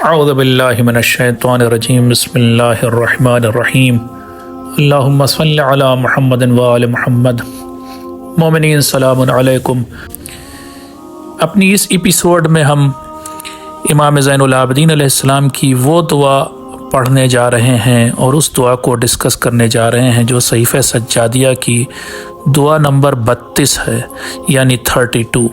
اعوذ باللہ من الشیطان الرجیم بسم اللہ الرحمن الرحیم اللہم صلی علی محمد وآل محمد۔ مومنین سلام علیکم۔ اپنی اس ایپیسوڈ میں ہم امام زین العابدین علیہ السلام کی وہ دعا پڑھنے جا رہے ہیں اور اس دعا کو ڈسکس کرنے جا رہے ہیں جو صحیفہ سجادیہ کی دعا نمبر 32 ہے، یعنی 32۔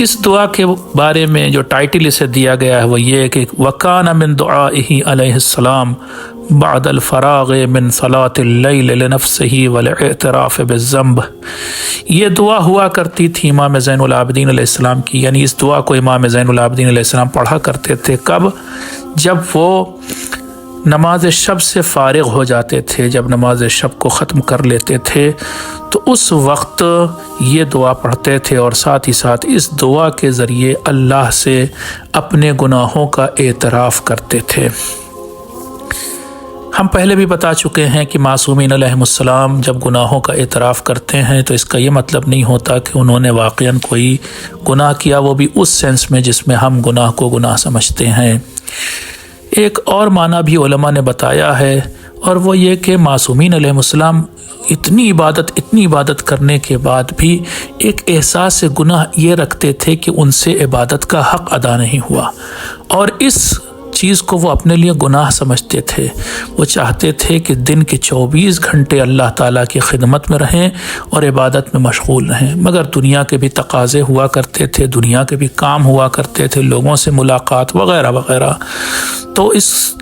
اس دعا کے بارے میں جو ٹائٹل اسے دیا گیا ہے وہ یہ ہے کہ وَكَانَ مِن دُعَائِهِ علیہ السلام بعد الفراغ من صلاة اللیل لنفسه والاعتراف بالذنب۔ یہ دعا ہوا کرتی تھی امام زین العابدین علیہ السلام کی، یعنی اس دعا کو امام زین العابدین علیہ السلام پڑھا کرتے تھے۔ کب؟ جب وہ نماز شب سے فارغ ہو جاتے تھے، جب نماز شب کو ختم کر لیتے تھے تو اس وقت یہ دعا پڑھتے تھے، اور ساتھ ہی ساتھ اس دعا کے ذریعے اللہ سے اپنے گناہوں کا اعتراف کرتے تھے۔ ہم پہلے بھی بتا چکے ہیں کہ معصومین علیہم السلام جب گناہوں کا اعتراف کرتے ہیں تو اس کا یہ مطلب نہیں ہوتا کہ انہوں نے واقعاً کوئی گناہ کیا، وہ بھی اس سینس میں جس میں ہم گناہ کو گناہ سمجھتے ہیں۔ ایک اور معنی بھی علماء نے بتایا ہے، اور وہ یہ کہ معصومین علیہ السلام اتنی عبادت کرنے کے بعد بھی ایک احساس گناہ یہ رکھتے تھے کہ ان سے عبادت کا حق ادا نہیں ہوا، اور اس چیز کو وہ اپنے لیے گناہ سمجھتے تھے۔ وہ چاہتے تھے کہ دن کے 24 گھنٹے اللہ تعالیٰ کی خدمت میں رہیں اور عبادت میں مشغول رہیں، مگر دنیا کے بھی تقاضے ہوا کرتے تھے، دنیا کے بھی کام ہوا کرتے تھے، لوگوں سے ملاقات وغیرہ وغیرہ۔ تو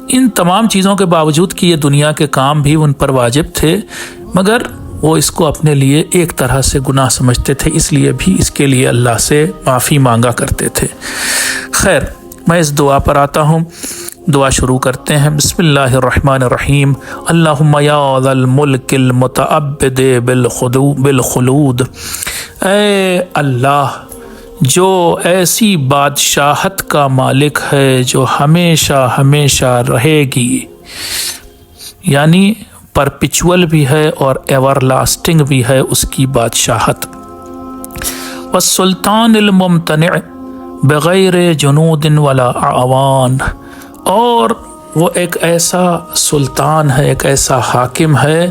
ان تمام چیزوں کے باوجود کہ یہ دنیا کے کام بھی ان پر واجب تھے، مگر وہ اس کو اپنے لیے ایک طرح سے گناہ سمجھتے تھے، اس لیے بھی اس کے لیے اللہ سے معافی مانگا کرتے تھے۔ خیر، میں اس دعا پر آتا ہوں۔ دعا شروع کرتے ہیں۔ بسم اللہ الرحمن الرحیم۔ اللہم یا ذا الملک المتعبد بالخلود، اے اللہ جو ایسی بادشاہت کا مالک ہے جو ہمیشہ ہمیشہ رہے گی، یعنی پرپیچول بھی ہے اور ایور لاسٹنگ بھی ہے اس کی بادشاہت۔ والسلطان الممتنع بغیر جنود ولا اعوان، اور وہ ایک ایسا سلطان ہے، ایک ایسا حاکم ہے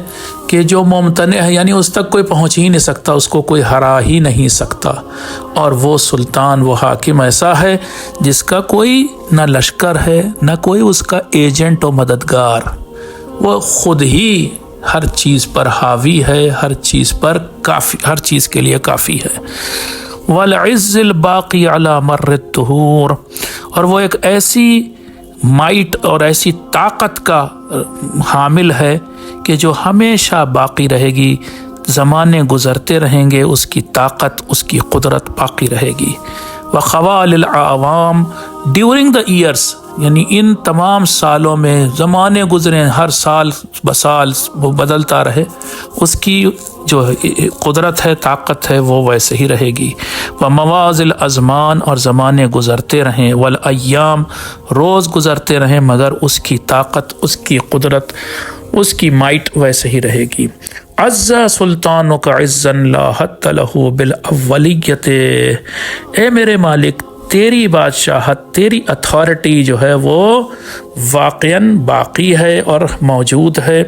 کہ جو ممتنع ہے، یعنی اس تک کوئی پہنچ ہی نہیں سکتا، اس کو کوئی ہرا ہی نہیں سکتا۔ اور وہ سلطان، وہ حاکم ایسا ہے جس کا کوئی نہ لشکر ہے، نہ کوئی اس کا ایجنٹ و مددگار، وہ خود ہی ہر چیز پر حاوی ہے، ہر چیز پر کافی، ہر چیز کے لیے کافی ہے۔ والعز الباقی علی مر الدہور، اور وہ ایک ایسی مائٹ اور ایسی طاقت کا حامل ہے کہ جو ہمیشہ باقی رہے گی، زمانے گزرتے رہیں گے، اس کی طاقت، اس کی قدرت باقی رہے گی۔ وخوال الاعوام ڈیورنگ دا ایئرس، یعنی ان تمام سالوں میں زمانے گزرے، ہر سال بسال وہ بدلتا رہے، اس کی جو قدرت ہے، طاقت ہے، وہ ویسے ہی رہے گی۔ ومواز الازمان، اور زمانے گزرتے رہیں، والایام روز گزرتے رہیں، مگر اس کی طاقت، اس کی قدرت، اس کی مائٹ ویسے ہی رہے گی۔ عز سلطانک عزا لا حد لہ بالاولیت، اے میرے مالک تیری بادشاہت، تیری اتھارٹی جو ہے وہ واقعاً باقی ہے اور موجود ہے،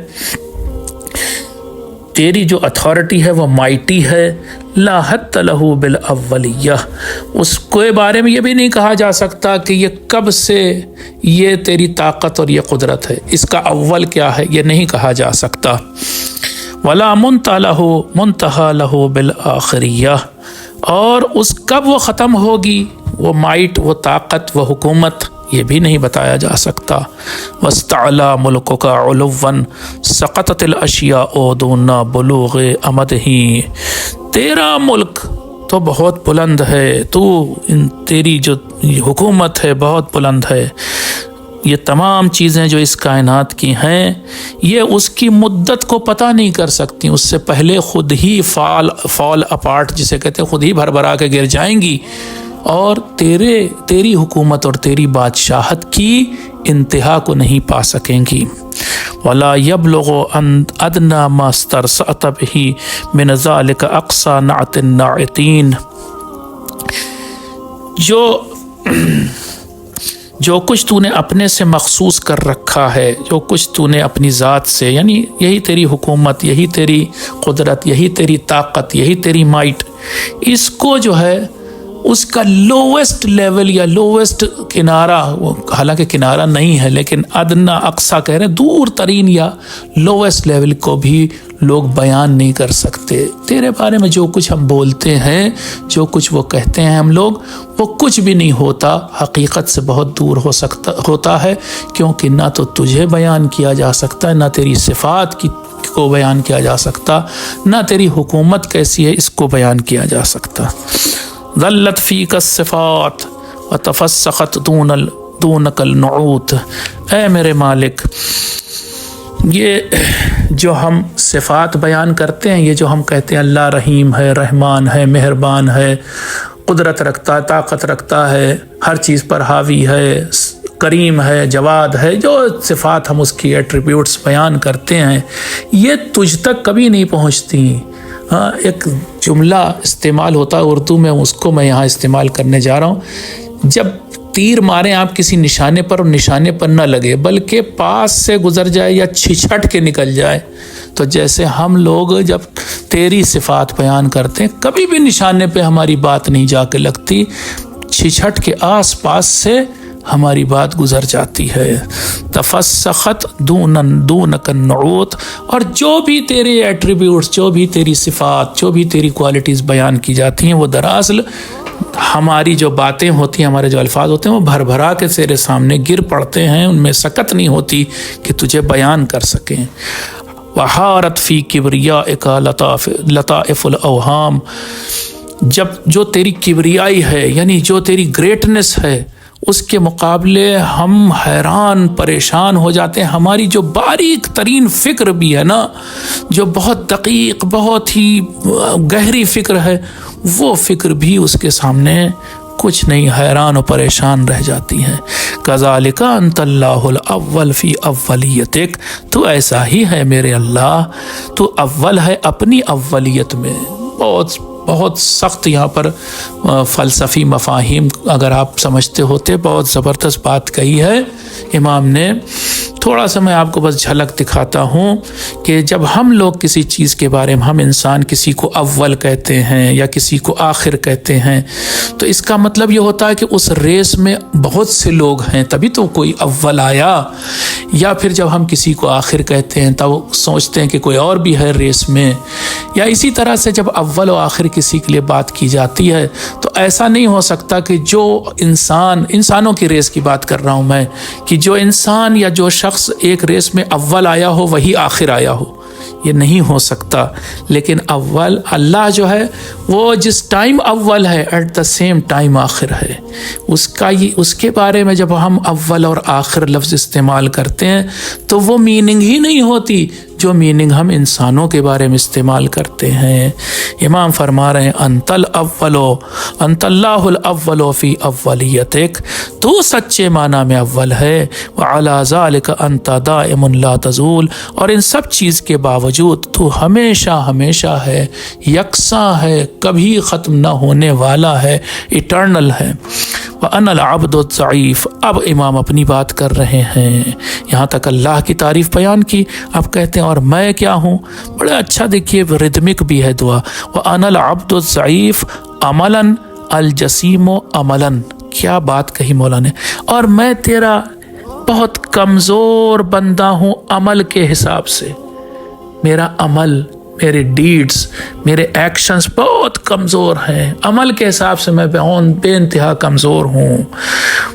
تیری جو اتھارٹی ہے وہ مائٹی ہے۔ لا حد لہ بالاولیہ، اس کے بارے میں یہ بھی نہیں کہا جا سکتا کہ یہ کب سے یہ تیری طاقت اور یہ قدرت ہے، اس کا اول کیا ہے یہ نہیں کہا جا سکتا۔ ولا منتہا لہ بالآخریہ، اور اس کب وہ ختم ہوگی، وہ مائٹ، وہ طاقت، وہ حکومت، یہ بھی نہیں بتایا جا سکتا۔ واستعلی ملکک علوا سقطت الاشیاء دون بلوغ امدہ، تیرا ملک تو بہت بلند ہے، تیری جو حکومت ہے بہت بلند ہے، یہ تمام چیزیں جو اس کائنات کی ہیں یہ اس کی مدت کو پتہ نہیں کر سکتی، اس سے پہلے خود ہی فال اپارٹ جسے کہتے ہیں، خود ہی بھر بھرا کے گر جائیں گی، اور تیری حکومت اور تیری بادشاہت کی انتہا کو نہیں پا سکیں گی۔ ولا يبلغ ادنى ما استرسأت به من ذلك اقصى نعت الناعتین، جو جو کچھ تو نے اپنے سے مخصوص کر رکھا ہے، جو کچھ تو نے اپنی ذات سے، یعنی یہی تیری حکومت، یہی تیری قدرت، یہی تیری طاقت، یہی تیری مائٹ، اس کو جو ہے اس کا لوویسٹ لیول یا لوویسٹ کنارہ، حالانکہ کنارہ نہیں ہے لیکن ادنا اقصا کہہ رہے ہیں، دور ترین یا لوویسٹ لیول کو بھی لوگ بیان نہیں کر سکتے۔ تیرے بارے میں جو کچھ ہم بولتے ہیں، جو کچھ وہ کہتے ہیں ہم لوگ، وہ کچھ بھی نہیں ہوتا، حقیقت سے بہت دور ہوتا ہے، کیونکہ نہ تو تجھے بیان کیا جا سکتا ہے، نہ تیری صفات کو بیان کیا جا سکتا، نہ تیری حکومت کیسی ہے اس کو بیان کیا جا سکتا۔ ظلت فیک الصفات وتفسخت دونک النعوت، اے میرے مالک، یہ جو ہم صفات بیان کرتے ہیں، یہ جو ہم کہتے ہیں اللہ رحیم ہے، رحمان ہے، مہربان ہے، قدرت رکھتا ہے، طاقت رکھتا ہے، ہر چیز پر حاوی ہے، کریم ہے، جواد ہے، جو صفات ہم اس کی ایٹریبیوٹس بیان کرتے ہیں، یہ تجھ تک کبھی نہیں پہنچتی۔ ہاں، ایک جملہ استعمال ہوتا ہے اردو میں، اس کو میں یہاں استعمال کرنے جا رہا ہوں۔ جب تیر ماریں آپ کسی نشانے پر اور نشانے پر نہ لگے بلکہ پاس سے گزر جائے یا چھچھٹ کے نکل جائے، تو جیسے ہم لوگ جب تیری صفات بیان کرتے ہیں کبھی بھی نشانے پہ ہماری بات نہیں جا کے لگتی، چھچھٹ کے آس پاس سے ہماری بات گزر جاتی ہے۔ تفسخت دونک النعوت، اور جو بھی تیرے ایٹریبیوٹس، جو بھی تیری صفات، جو بھی تیری کوالٹیز بیان کی جاتی ہیں، وہ دراصل ہماری جو باتیں ہوتی ہیں، ہمارے جو الفاظ ہوتے ہیں، وہ بھر بھرا کے تیرے سامنے گر پڑتے ہیں، ان میں سکت نہیں ہوتی کہ تجھے بیان کر سکیں۔ وحارت فی کبریائک لطائف الاوہام، جب جو تیری کبریائی ہے، یعنی جو تیری گریٹنس ہے، اس کے مقابلے ہم حیران پریشان ہو جاتے ہیں۔ ہماری جو باریک ترین فکر بھی ہے نا، جو بہت دقیق، بہت ہی گہری فکر ہے، وہ فکر بھی اس کے سامنے کچھ نہیں، حیران و پریشان رہ جاتی ہیں۔ کذالک انت اللہ الاول فی اولیتک، تو ایسا ہی ہے میرے اللہ، تو اول ہے اپنی اولیت میں۔ بہت سخت یہاں پر فلسفی مفاہیم اگر آپ سمجھتے ہوتے، بہت زبردست بات کہی ہے امام نے۔ تھوڑا سا میں آپ کو بس جھلک دکھاتا ہوں کہ جب ہم لوگ کسی چیز کے بارے میں، ہم انسان کسی کو اول کہتے ہیں یا کسی کو آخر کہتے ہیں، تو اس کا مطلب یہ ہوتا ہے کہ اس ریس میں بہت سے لوگ ہیں تبھی تو کوئی اول آیا، یا پھر جب ہم کسی کو آخر کہتے ہیں تب سوچتے ہیں کہ کوئی اور بھی ہے ریس میں، یا اسی طرح سے جب اول و آخر کسی کے لیے بات کی جاتی ہے تو ایسا نہیں ہو سکتا کہ جو انسانوں کی ریس کی بات کر رہا ہوں میں، کہ جو انسان یا جو شخص ایک ریس میں اول آیا ہو وہی آخر آیا ہو، یہ نہیں ہو سکتا۔ لیکن اول اللہ جو ہے وہ جس ٹائم اول ہے ایٹ دا سیم ٹائم آخر ہے، اس کے بارے میں جب ہم اول اور آخر لفظ استعمال کرتے ہیں تو وہ میننگ ہی نہیں ہوتی جو میننگ ہم انسانوں کے بارے میں استعمال کرتے ہیں۔ امام فرما رہے ہیں انت الاول، انت اللہ الاول فی اولیتک، تو سچے معنی میں اول ہے، وعلی ذالک انت دائم لا تزول، اور ان سب چیز کے باوجود تو ہمیشہ ہمیشہ ہے، یکساں ہے، کبھی ختم نہ ہونے والا ہے، ایٹرنل ہے۔ وَأَنَا الْعَبْدُ الضَّعِيفُ، اب امام اپنی بات کر رہے ہیں، یہاں تک اللہ کی تعریف بیان کی، اب کہتے ہیں اور میں کیا ہوں۔ بڑا اچھا دیکھیے، ردمک بھی ہے دعا، وَأَنَا الْعَبْدُ الضَّعِيفُ عَمَلًا الْجَسِيمُ عَمَلًا، کیا بات کہی مولا نے، اور میں تیرا بہت کمزور بندہ ہوں عمل کے حساب سے، میرا عمل، میرے ڈیڈز، میرے ایکشنز بہت کمزور ہیں، عمل کے حساب سے میں بے انتہا کمزور ہوں۔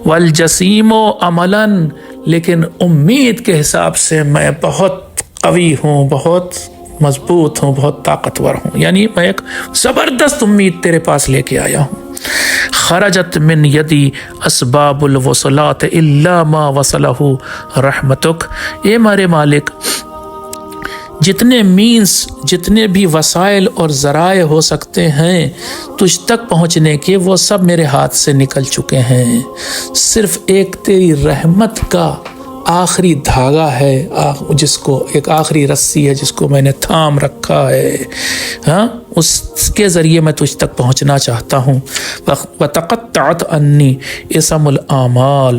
والجسیم عملاً، لیکن امید کے حساب سے میں بہت قوی ہوں، بہت مضبوط ہوں، بہت طاقتور ہوں، یعنی میں ایک زبردست امید تیرے پاس لے کے آیا ہوں۔ خرجت من یدی اسباب الوصلات الا ما وصلہ رحمتک، اے میرے مالک، جتنے مینز، جتنے بھی وسائل اور ذرائع ہو سکتے ہیں تجھ تک پہنچنے کے، وہ سب میرے ہاتھ سے نکل چکے ہیں، صرف ایک تیری رحمت کا آخری دھاگا ہے، جس کو ایک آخری رسی ہے جس کو میں نے تھام رکھا ہے، ہاں، اس کے ذریعے میں تجھ تک پہنچنا چاہتا ہوں۔ وَتَقَطَّعَتْ عَنِّي اسم الْآمال،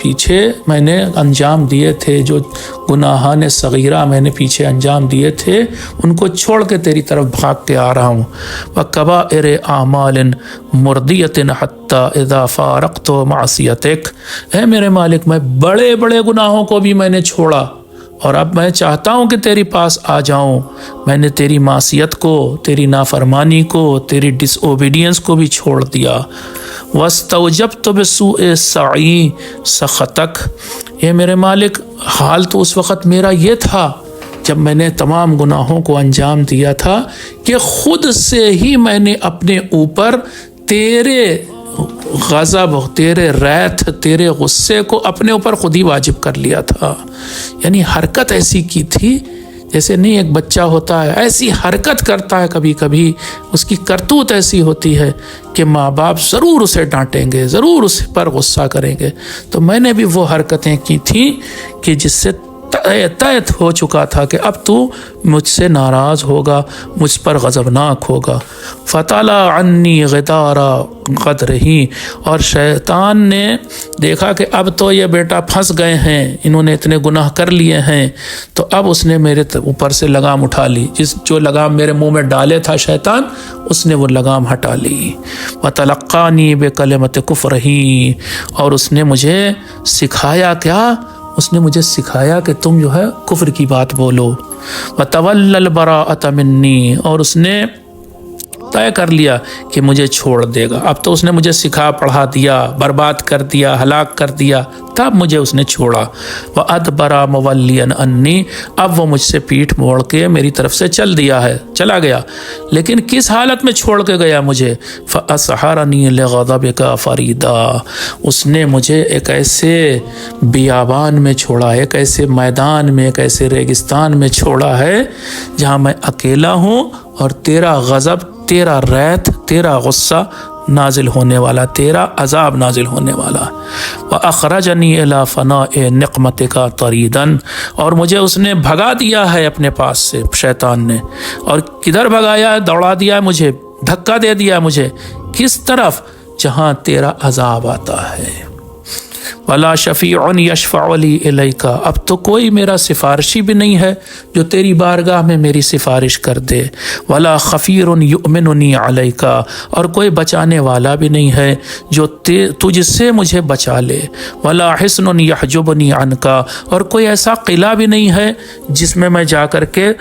پیچھے میں نے انجام دیے تھے، جو گناہان صغیرہ میں نے پیچھے انجام دیے تھے، ان کو چھوڑ کے تیری طرف بھاگ کے آ رہا ہوں۔ وَكَبَائِرِ أَعْمَالٍ مُرْضِيَةٍ حَتَّى إِذَا فَارَقْتُ مَعْصِيَتَكَ، اے میرے مالک میں بڑے بڑے گناہوں کو بھی میں نے چھوڑا، اور اب میں چاہتا ہوں کہ تیری پاس آ جاؤں۔ میں نے تیری معصیت کو، تیری نافرمانی کو، تیری ڈس اوبیڈینس کو بھی چھوڑ دیا۔ وَاسْتَوْجَبْتُ بِسُوءِ السَّعْيِ سَخَطَكَ، اے میرے مالک حال تو اس وقت میرا یہ تھا جب میں نے تمام گناہوں کو انجام دیا تھا کہ خود سے ہی میں نے اپنے اوپر تیرے غضب، تیرے ریت، تیرے غصے کو اپنے اوپر خود ہی واجب کر لیا تھا۔ یعنی حرکت ایسی کی تھی جیسے نہیں ایک بچہ ہوتا ہے ایسی حرکت کرتا ہے، کبھی کبھی اس کی کرتوت ایسی ہوتی ہے کہ ماں باپ ضرور اسے ڈانٹیں گے، ضرور اس پر غصہ کریں گے۔ تو میں نے بھی وہ حرکتیں کی تھیں کہ جس سے طے ہو چکا تھا کہ اب تو مجھ سے ناراض ہوگا، مجھ پر غضبناک ہوگا۔ فَطَلَعَ عَنِّي غِدَارَ غَدْرِهِ، اور شیطان نے دیکھا کہ اب تو یہ بیٹا پھنس گئے ہیں، انہوں نے اتنے گناہ کر لیے ہیں، تو اب اس نے میرے اوپر سے لگام اٹھا لی، جو لگام میرے منہ میں ڈالے تھا شیطان، اس نے وہ لگام ہٹا لی۔ وَتَلَقَّانِي بِكَلِمَةِ كُفْرِهِ، اور اس نے مجھے سکھایا کیا؟ اس نے مجھے سکھایا کہ تم جو ہے کفر کی بات بولو۔ وَتَوَلَّ الْبَرَاءَةَ مِنِّي، اور اس نے طے کر لیا کہ مجھے چھوڑ دے گا۔ اب تو اس نے مجھے سکھا پڑھا دیا، برباد کر دیا، ہلاک کر دیا، تب مجھے اس نے چھوڑا۔ وَأَدْبَرَ مُوَلِّيًا عَنِّي، اب وہ مجھ سے پیٹھ موڑ کے میری طرف سے چلا گیا، لیکن کس حالت میں چھوڑ کے گیا مجھے؟ فَأَسْحَرَنِي لِغَضَبِكَ فَرِيدًا، اس نے مجھے ایک ایسے بیابان میں چھوڑا، ایک ایسے میدان میں، ایک ایسے ریگستان میں چھوڑا ہے جہاں میں اکیلا ہوں، اور تیرا غضب، تیرا ریت، تیرا غصہ نازل ہونے والا، تیرا عذاب نازل ہونے والا۔ وَأَخْرَجَنِي إِلَىٰ فَنَاءِ نِقْمَتِكَ طَرِيدًا، اور مجھے اس نے بھگا دیا ہے اپنے پاس سے، شیطان نے، اور کدھر بھگایا ہے؟ دوڑا دیا ہے مجھے، دھکا دے دیا ہے مجھے، کس طرف؟ جہاں تیرا عذاب آتا ہے۔ وَلَا شَفِيعٌ يَشْفَعُ لِي إِلَيْكَ، اب تو کوئی میرا سفارشی بھی نہیں ہے جو تیری بارگاہ میں میری سفارش کر دے۔ وَلَا خَفِيرٌ يُؤْمِنُنِي عَلَيْكَ، اور کوئی بچانے والا بھی نہیں ہے جو تجھ سے مجھے بچا لے۔ وَلَا حِصْنٌ يَحْجُبُنِي عَنْكَ، اور کوئی ایسا قلعہ بھی نہیں ہے جس میں جا کر کے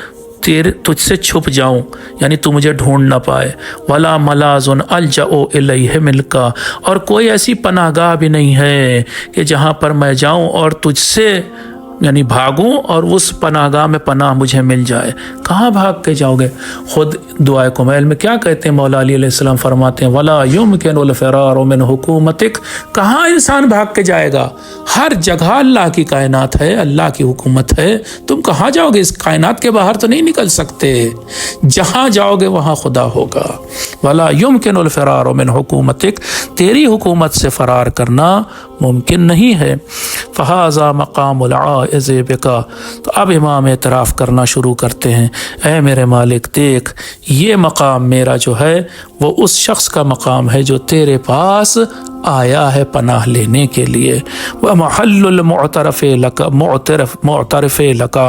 تجھ سے چھپ جاؤں، یعنی تو مجھے ڈھونڈ نہ پائے۔ وَلَا مَلَاذٌ أَلْجَأُ إِلَيْهِ مِنْكَ، اور کوئی ایسی پناہ گاہ بھی نہیں ہے کہ جہاں پر میں جاؤں اور تجھ سے یعنی بھاگوں اور اس پناہ گاہ میں پناہ مجھے مل جائے۔ کہاں بھاگ کے جاؤ گے؟ خود دعائے کمیل میں کیا کہتے ہیں مولا علی علیہ السلام؟ فرماتے ہیں وَلَا يُمْكِنُ الْفِرَارُ مِنْ حُكُومَتِكَ، کہاں انسان بھاگ کے جائے گا؟ ہر جگہ اللہ کی کائنات ہے، اللہ کی حکومت ہے، تم کہاں جاؤ گے؟ اس کائنات کے باہر تو نہیں نکل سکتے، جہاں جاؤ گے وہاں خدا ہوگا۔ وَلَا يُمْكِنُ الْفِرَارُ مِنْ حُكُومَتِكَ، تیری حکومت سے فرار کرنا ممکن نہیں ہے۔ فَهَذَا مَقَامُ الْعَائِذِ بِكَ، تو اب امام اعتراف کرنا شروع کرتے ہیں، اے میرے مالک دیکھ، یہ مقام میرا جو ہے وہ اس شخص کا مقام ہے جو تیرے پاس آیا ہے پناہ لینے کے لیے۔ وَمَحَلُّ الْمُعْتَرَفِ لَكَ، معترف لَكَ،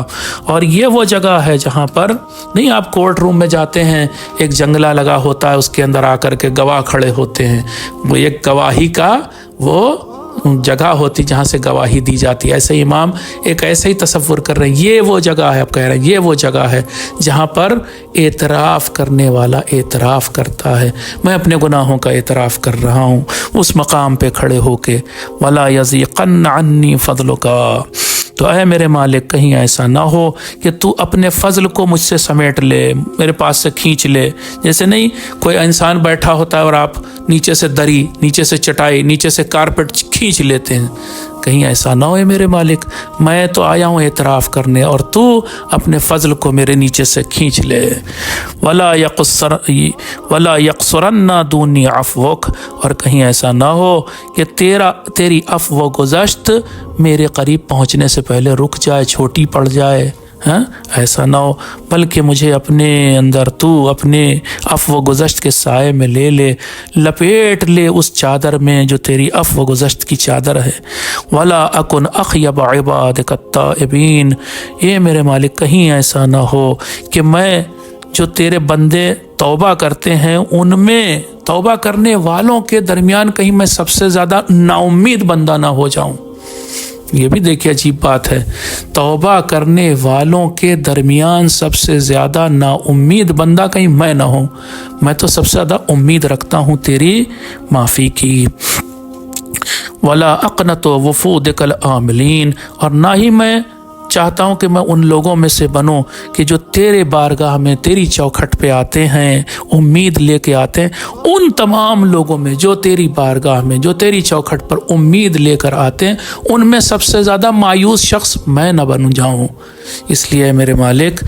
اور یہ وہ جگہ ہے جہاں پر نہیں آپ کورٹ روم میں جاتے ہیں، ایک جنگلہ لگا ہوتا ہے، اس کے اندر آ کر کے گواہ کھڑے ہوتے ہیں، وہ ایک گواہی کا وہ جگہ ہوتی جہاں سے گواہی دی جاتی ہے۔ ایسے امام ایک ایسے ہی تصور کر رہے ہیں، یہ وہ جگہ ہے، آپ کہہ رہے ہیں یہ وہ جگہ ہے جہاں پر اعتراف کرنے والا اعتراف کرتا ہے، میں اپنے گناہوں کا اعتراف کر رہا ہوں اس مقام پہ کھڑے ہو کے۔ وَلَا يَزِيقَنَّ عَنِّي فَضْلُكَ، تو اے میرے مالک کہیں ایسا نہ ہو کہ تو اپنے فضل کو مجھ سے سمیٹ لے، میرے پاس سے کھینچ لے۔ جیسے نہیں کوئی انسان بیٹھا ہوتا ہے اور آپ نیچے سے دری، نیچے سے چٹائی، نیچے سے کارپیٹ کھینچ لیتے ہیں، کہیں ایسا نہ ہوئے میرے مالک، میں تو آیا ہوں اعتراف کرنے اور تو اپنے فضل کو میرے نیچے سے کھینچ لے۔ وَلَا يَقْصُرَنَّ دُونِي عَفْوُكَ، اور کہیں ایسا نہ ہو کہ تیری عفو و گزشت میرے قریب پہنچنے سے پہلے رک جائے، چھوٹی پڑ جائے، ہاں ایسا نہ ہو، بلکہ مجھے اپنے اندر تو اپنے عفو گزشت کے سائے میں لے لے، لپیٹ لے اس چادر میں جو تیری عفو گزشت کی چادر ہے۔ ولا اکن اخیب عبادک التائبین، اے میرے مالک کہیں ایسا نہ ہو کہ میں جو تیرے بندے توبہ کرتے ہیں ان میں، توبہ کرنے والوں کے درمیان کہیں میں سب سے زیادہ نا امید بندہ نہ ہو جاؤں۔ یہ بھی دیکھیے عجیب بات ہے، توبہ کرنے والوں کے درمیان سب سے زیادہ نا امید بندہ کہیں میں نہ ہوں، میں تو سب سے زیادہ امید رکھتا ہوں تیری معافی کی۔ ولا اقنط وفودک العاملین، اور نہ ہی میں چاہتا ہوں کہ میں ان لوگوں میں سے بنوں کہ جو تیرے بارگاہ میں تیری چوکھٹ پہ آتے ہیں، امید لے کے آتے ہیں، ان تمام لوگوں میں جو تیری بارگاہ میں، جو تیری چوکھٹ پر امید لے کر آتے ہیں، ان میں سب سے زیادہ مایوس شخص میں نہ بن جاؤں۔ اس لیے میرے مالک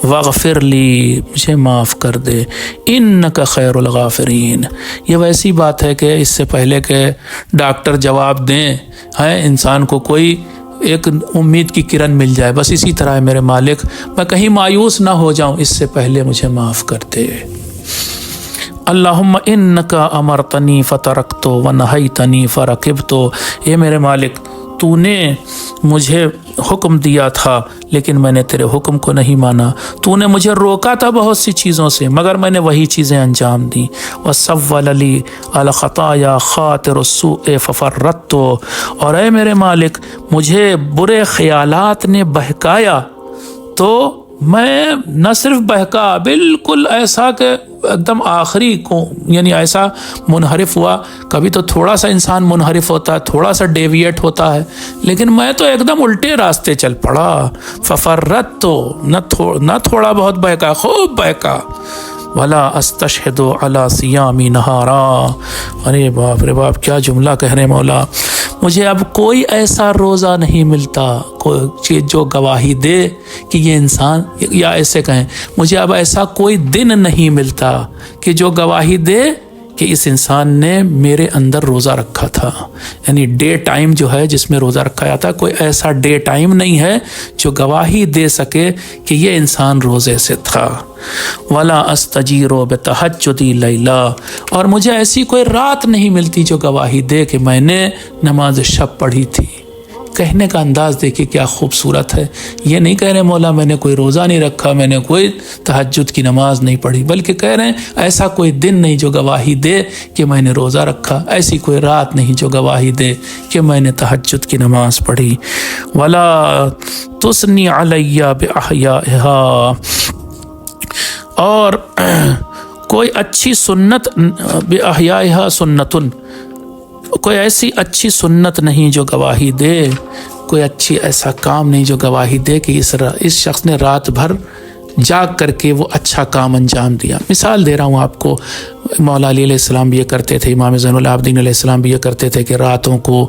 واغفر لی، مجھے معاف کر دے، انک خیر الغافرین۔ یہ ویسی بات ہے کہ اس سے پہلے کہ ڈاکٹر جواب دیں انسان کو کوئی ایک امید کی کرن مل جائے، بس اسی طرح ہے میرے مالک، میں کہیں مایوس نہ ہو جاؤں، اس سے پہلے مجھے معاف کر دے۔ اللہم انکا امرتنی فترکتو ونہیتنی فرکبتو، اے میرے مالک تو نے مجھے حکم دیا تھا لیکن میں نے تیرے حکم کو نہیں مانا، تو نے مجھے روکا تھا بہت سی چیزوں سے مگر میں نے وہی چیزیں انجام دیں۔ وَسَوَّلَ لِي الْخَطَايَا خَاطِرُ السُّوءِ فَفَرَّطْتُ، اور اے میرے مالک مجھے برے خیالات نے بہکایا تو میں نہ صرف بہکا، بالکل ایسا کہ ایک دم آخری کو، یعنی ایسا منحرف ہوا۔ کبھی تو تھوڑا سا انسان منحرف ہوتا ہے، تھوڑا سا ڈیویٹ ہوتا ہے، لیکن میں تو ایک دم الٹے راستے چل پڑا۔ ففرت تو نہ تھوڑا بہت بہکا، خوب بہکا۔ ولا استشہد علی صیامی نہارا، ارے باپ رے باپ کیا جملہ کہہ رہے مولا، مجھے اب کوئی ایسا روزہ نہیں ملتا کوئی چیز جو گواہی دے کہ یہ انسان، یا ایسے کہیں مجھے اب ایسا کوئی دن نہیں ملتا کہ جو گواہی دے کہ اس انسان نے میرے اندر روزہ رکھا تھا۔ یعنی ڈے ٹائم جو ہے جس میں روزہ رکھا جاتا ہے، کوئی ایسا ڈے ٹائم نہیں ہے جو گواہی دے سکے کہ یہ انسان روزے سے تھا۔ ولا استجیر بتہجدی لیلا، اور مجھے ایسی کوئی رات نہیں ملتی جو گواہی دے کہ میں نے نماز شب پڑھی تھی۔ کہنے کا انداز دیکھیے کیا خوبصورت ہے، یہ نہیں کہہ رہے مولا میں نے کوئی روزہ نہیں رکھا، میں نے کوئی تہجد کی نماز نہیں پڑھی، بلکہ کہہ رہے ہیں ایسا کوئی دن نہیں جو گواہی دے کہ میں نے روزہ رکھا، ایسی کوئی رات نہیں جو گواہی دے کہ میں نے تہجد کی نماز پڑھی۔ ولا تثنی علی باحیائھا، اور کوئی اچھی سنت، باحیائھا سنتن، کوئی ایسی اچھی سنت نہیں جو گواہی دے، کوئی اچھی ایسا کام نہیں جو گواہی دے کہ اس شخص نے رات بھر جاگ کر کے وہ اچھا کام انجام دیا۔ مثال دے رہا ہوں آپ کو، مولا علی علیہ السلام بھی یہ کرتے تھے، امام زین العابدین علیہ السلام بھی یہ کرتے تھے کہ راتوں کو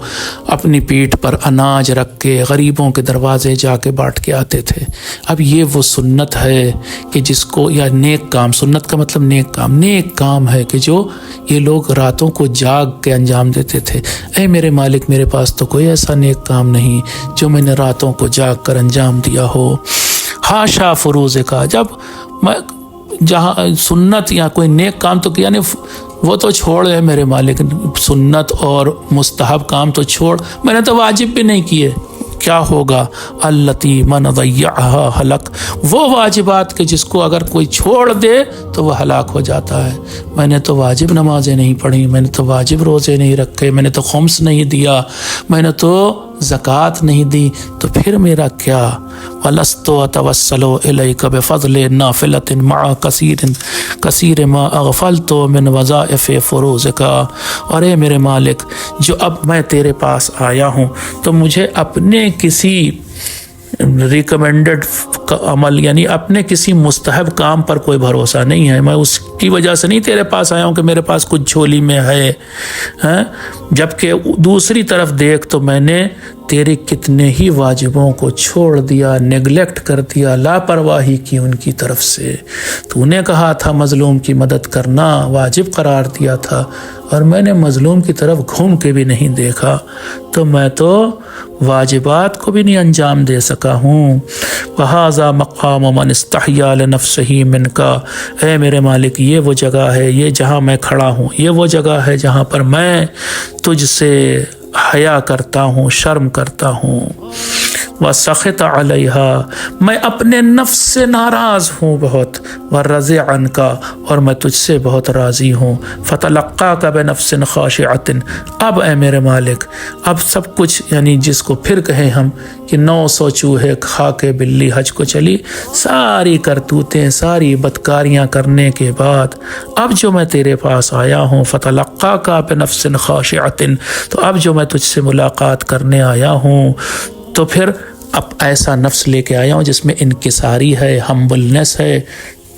اپنی پیٹھ پر اناج رکھ کے غریبوں کے دروازے جا کے بانٹ کے آتے تھے۔ اب یہ وہ سنت ہے کہ جس کو، یا نیک کام، سنت کا مطلب نیک کام ہے کہ جو یہ لوگ راتوں کو جاگ کے انجام دیتے تھے۔ اے میرے مالک میرے پاس تو کوئی ایسا نیک کام نہیں جو میں نے راتوں کو جاگ کر انجام دیا ہو۔ ہاشا فروز کا، جب میں جہاں سنت یا کوئی نیک کام تو کیا نہیں، وہ تو چھوڑ ہے میرے مالک، سنت اور مستحب کام تو چھوڑ، میں نے تو واجب بھی نہیں کیے۔ کیا ہوگا؟ التی من ضیعھا ہلک، وہ واجبات کہ جس کو اگر کوئی چھوڑ دے تو وہ ہلاک ہو جاتا ہے۔ میں نے تو واجب نمازیں نہیں پڑھی، میں نے تو واجب روزے نہیں رکھے، میں نے تو خمس نہیں دیا، میں نے تو زکوٰۃ نہیں دی، تو پھر میرا کیا؟ وَلَسْتُ أَتَوَسَّلُ إِلَيْكَ بِفَضْلِ نَافِلَةٍ مَعَ كَثِيرٍ مَا أَغْفَلْتُ مِنْ وَظَائِفِ فُرُوضِكَ، اور اے میرے مالک جو اب میں تیرے پاس آیا ہوں تو مجھے اپنے کسی ریکمینڈڈ عمل، یعنی اپنے کسی مستحب کام پر کوئی بھروسہ نہیں ہے۔ میں اس کی وجہ سے نہیں تیرے پاس آیا ہوں کہ میرے پاس کچھ جھولی میں ہے، جبکہ دوسری طرف دیکھ تو میں نے تیرے کتنے ہی واجبوں کو چھوڑ دیا، نیگلیکٹ کر دیا، لاپرواہی کی ان کی طرف سے۔ تو نے کہا تھا مظلوم کی مدد کرنا واجب قرار دیا تھا، اور میں نے مظلوم کی طرف گھوم کے بھی نہیں دیکھا، تو میں تو واجبات کو بھی نہیں انجام دے سکا ہوں۔ وَهَذَا مَقَامُ مَنِ اسْتَحْيَا لِنَفْسِهِ مِنْكَ، اے میرے مالک یہ وہ جگہ ہے، یہ جہاں میں کھڑا ہوں، یہ وہ جگہ ہے جہاں پر میں تجھ سے حیا کرتا ہوں، شرم کرتا ہوں۔ وَسَخِطَ عَلَيْهَا، میں اپنے نفس سے ناراض ہوں بہت، وَرَضِيَ عَنْكَ، اور میں تجھ سے بہت راضی ہوں۔ فَتَلَقَّاكَ بِنَفْسٍ خَاشِعَةٍ، اب اے میرے مالک، اب سب کچھ یعنی جس کو پھر کہیں ہم کہ 900 چوہے کھا کے بلی حج کو چلی، ساری کرتوتیں ساری بدکاریاں کرنے کے بعد اب جو میں تیرے پاس آیا ہوں، فَتَلَقَّاكَ بِنَفْسٍ خَاشِعَةٍ، تو اب جو میں تجھ سے ملاقات کرنے آیا ہوں، تو پھر اب ایسا نفس لے کے آیا ہوں جس میں انکساری ہے، ہمبلنس ہے،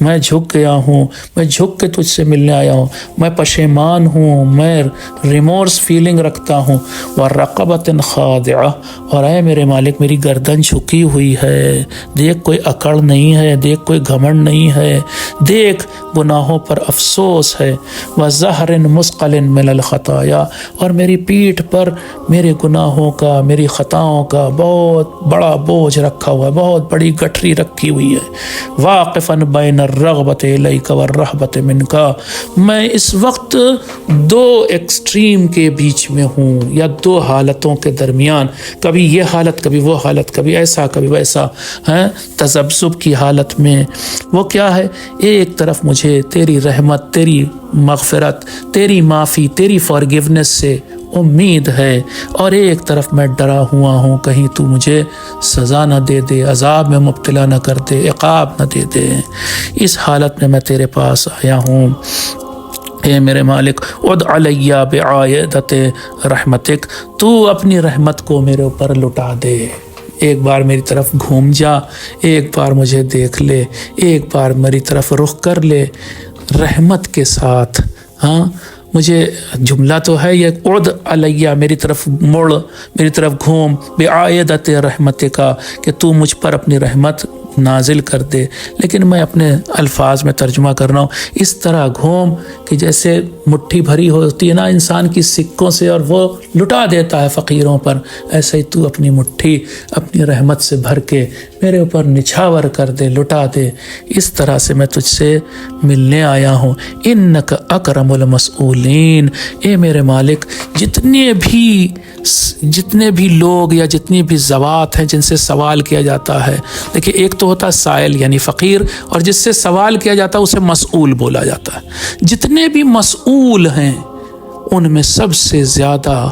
میں جھک گیا ہوں، میں جھک کے تجھ سے ملنے آیا ہوں، میں پشیمان ہوں، میں ریمورس فیلنگ رکھتا ہوں۔ وَرَقَبَةٍ خَاضِعَةٍ، اور اے میرے مالک میری گردن جھکی ہوئی ہے، دیکھ کوئی اکڑ نہیں ہے، دیکھ کوئی گھمنڈ نہیں ہے، دیکھ گناہوں پر افسوس ہے۔ وَزَهْرٍ مُثْقَلٍ مِنَ الْخَطَايَا، اور میری پیٹھ پر میرے گناہوں کا، میری خطاؤں کا بہت بڑا بوجھ رکھا ہوا ہے، بہت بڑی گٹھری رکھی ہوئی ہے۔ واقفاً بین الرغبت الیک والرہبت منک، میں اس وقت دو ایکسٹریم کے بیچ میں ہوں، یا دو حالتوں کے درمیان، کبھی یہ حالت کبھی وہ حالت، کبھی ایسا کبھی ویسا، تذبذب کی حالت میں۔ وہ کیا ہے؟ ایک طرف مجھے تیری رحمت، تیری مغفرت، تیری معافی، تیری فارگیونیس سے امید ہے، اور ایک طرف میں ڈرا ہوا ہوں کہیں تو مجھے سزا نہ دے دے، عذاب میں مبتلا نہ کر دے، عقاب نہ دے دے۔ اس حالت میں تیرے پاس آیا ہوں۔ اے میرے مالک، اد علی بعائدۃ رحمتک، تو اپنی رحمت کو میرے اوپر لٹا دے، ایک بار میری طرف گھوم جا، ایک بار مجھے دیکھ لے، ایک بار میری طرف رخ کر لے رحمت کے ساتھ۔ مجھے جملہ تو ہے یہ، عد علیہ، میری طرف مڑ، میری طرف گھوم، بعائدۃ رحمتک، کہ تو مجھ پر اپنی رحمت نازل کر دے، لیکن میں اپنے الفاظ میں ترجمہ کر رہا ہوں، اس طرح گھوم کہ جیسے مٹھی بھری ہوتی ہے نا انسان کی سکوں سے، اور وہ لٹا دیتا ہے فقیروں پر، ایسے ہی تو اپنی مٹھی اپنی رحمت سے بھر کے میرے اوپر نچھاور کر دے، لٹا دے۔ اس طرح سے میں تجھ سے ملنے آیا ہوں۔ انک اکرم المسئولین، اے میرے مالک، جتنے بھی لوگ یا جتنی بھی ذوات ہیں جن سے سوال کیا جاتا ہے، دیکھیں ایک تو ہوتا ہے سائل یعنی فقیر، اور جس سے سوال کیا جاتا ہے اسے مسئول بولا جاتا ہے۔ جتنے بھی مسئول ہیں ان میں سب سے زیادہ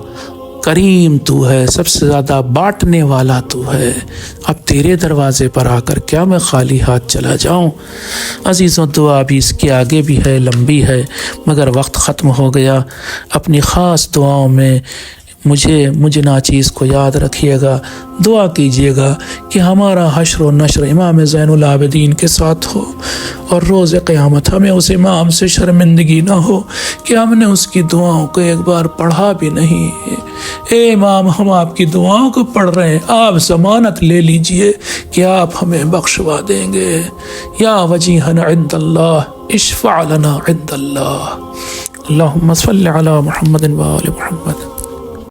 کریم تو ہے، سب سے زیادہ بانٹنے والا تو ہے۔ اب تیرے دروازے پر آ کر کیا میں خالی ہاتھ چلا جاؤں؟ عزیزوں، دعا بھی اس کے آگے بھی ہے، لمبی ہے، مگر وقت ختم ہو گیا۔ اپنی خاص دعاؤں میں مجھے ناچیز کو یاد رکھیے گا، دعا کیجیے گا کہ ہمارا حشر و نشر امام زین العابدین کے ساتھ ہو، اور روز قیامت ہمیں اس امام سے شرمندگی نہ ہو کہ ہم نے اس کی دعاؤں کو ایک بار پڑھا بھی نہیں۔ اے امام، ہم آپ کی دعاؤں کو پڑھ رہے ہیں، آپ ضمانت لے لیجئے کہ آپ ہمیں بخشوا دیں گے۔ یا وجیہن عند اللہ اشفع لنا عند اللہ۔ اللہم صل علی محمد و آل محمد۔